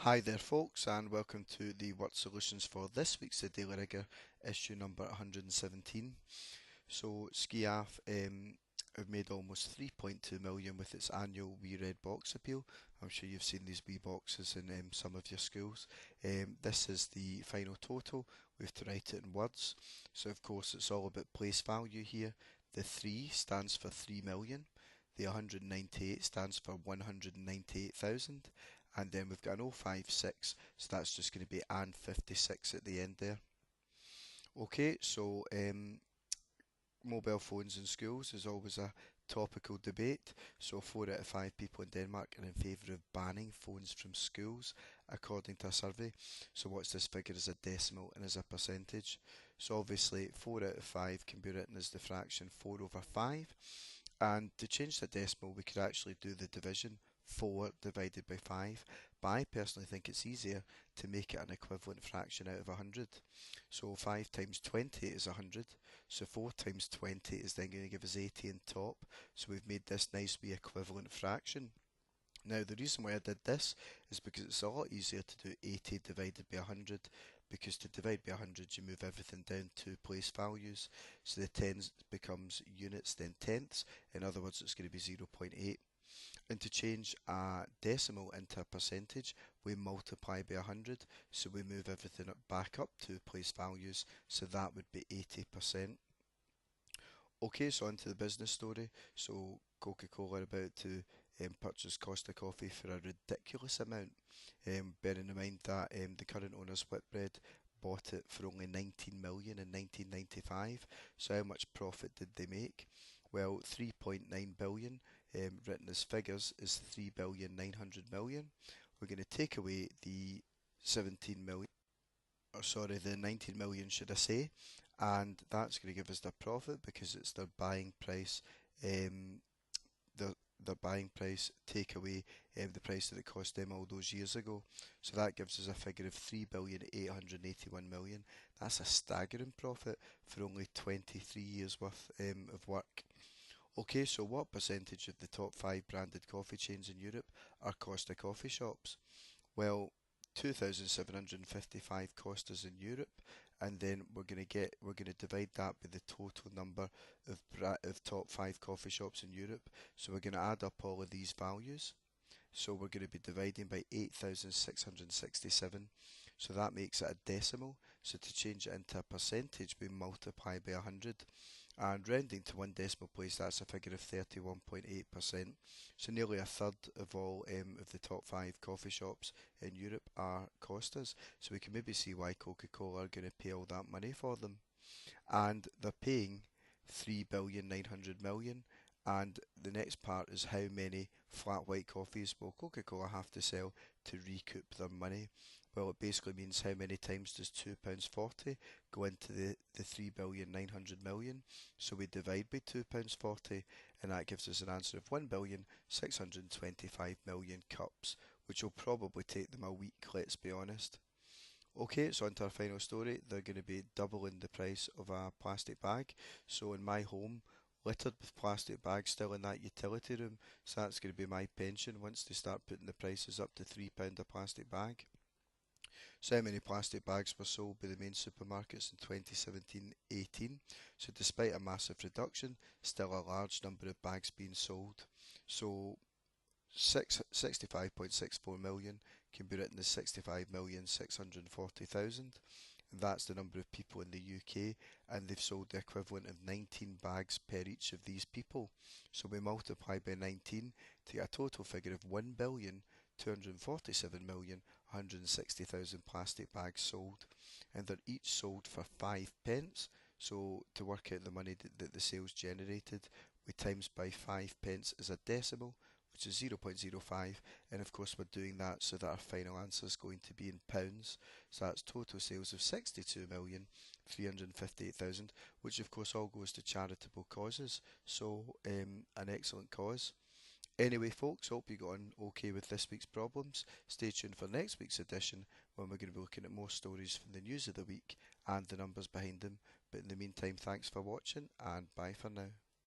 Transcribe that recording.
Hi there folks, and welcome to the Word Solutions for this week's The Daily Rigour, issue number 117. So Skiaf have made almost 3.2 million with its annual Wee Red Box appeal. I'm sure you've seen these wee boxes in some of your schools. This is the final total. We have to write it in words. So of course it's all about place value here. The 3 stands for 3 million. The 198 stands for 198,000, and then we've got an 056, so that's just going to be and 56 at the end there. Okay, so mobile phones in schools is always a topical debate. So 4 out of 5 people in Denmark are in favour of banning phones from schools, according to a survey. So what's this figure as a decimal and as a percentage? So obviously 4 out of 5 can be written as the fraction 4 over 5. And to change the decimal, we could actually do the division 4 divided by 5. But I personally think it's easier to make it an equivalent fraction out of 100. So 5 times 20 is 100. So 4 times 20 is then going to give us 80 on top. So we've made this nice wee equivalent fraction. Now the reason why I did this is because it's a lot easier to do 80 divided by 100, because to divide by 100 you move everything down to place values. So the tens becomes units, then tenths. In other words, it's going to be 0.8. And to change a decimal into a percentage, we multiply by 100, so we move everything back up to place values, so that would be 80%. Okay, so on to the business story. So Coca-Cola are about to purchase Costa Coffee for a ridiculous amount, bearing in mind that the current owners, Whitbread, bought it for only 19 million in 1995. So how much profit did they make? Well, 3.9 billion, written as figures, is 3 billion 900 million. We're going to take away the 17 million, or sorry, the 19 million should I say, and that's going to give us their profit because it's their buying price, their buying price take away the price that it cost them all those years ago. So that gives us a figure of 3 billion 881 million. That's a staggering profit for only 23 years worth of work. Okay, so what percentage of the top 5 branded coffee chains in Europe are Costa coffee shops? Well, 2,755 Costas in Europe, and then we're going to divide that by the total number of top 5 coffee shops in Europe. So we're going to add up all of these values. So we're going to be dividing by 8,667. So that makes it a decimal. So to change it into a percentage, we multiply by 100. And rounding to one decimal place, that's a figure of 31.8%. So nearly a third of all of the top 5 coffee shops in Europe are Costas. So we can maybe see why Coca-Cola are going to pay all that money for them. And they're paying 3 billion 900 million. And the next part is how many flat white coffees will Coca-Cola have to sell to recoup their money. Well, it basically means how many times does £2.40 go into the 3 billion 900 million. So we divide by £2.40, and that gives us an answer of 1 billion 625 million cups, which will probably take them a week, let's be honest. Okay, so on to our final story. They're going to be doubling the price of a plastic bag. So in my home, littered with plastic bags still in that utility room. So that's going to be my pension once they start putting the prices up to £3 a plastic bag. So how many plastic bags were sold by the main supermarkets in 2017-18? So despite a massive reduction, still a large number of bags being sold. So 65.64 million can be written as 65,640,000. That's the number of people in the UK, and they've sold the equivalent of 19 bags per each of these people. So we multiply by 19 to get a total figure of 1,247,160,000 plastic bags sold, and they're each sold for 5 pence. So to work out the money that the sales generated, we times by 5 pence as a decimal, which is 0.05, and of course we're doing that so that our final answer is going to be in pounds. So that's total sales of 62,358,000, which of course all goes to charitable causes. So an excellent cause. Anyway folks, hope you got on okay with this week's problems. Stay tuned for next week's edition, when we're going to be looking at more stories from the news of the week and the numbers behind them. But in the meantime, thanks for watching, and bye for now.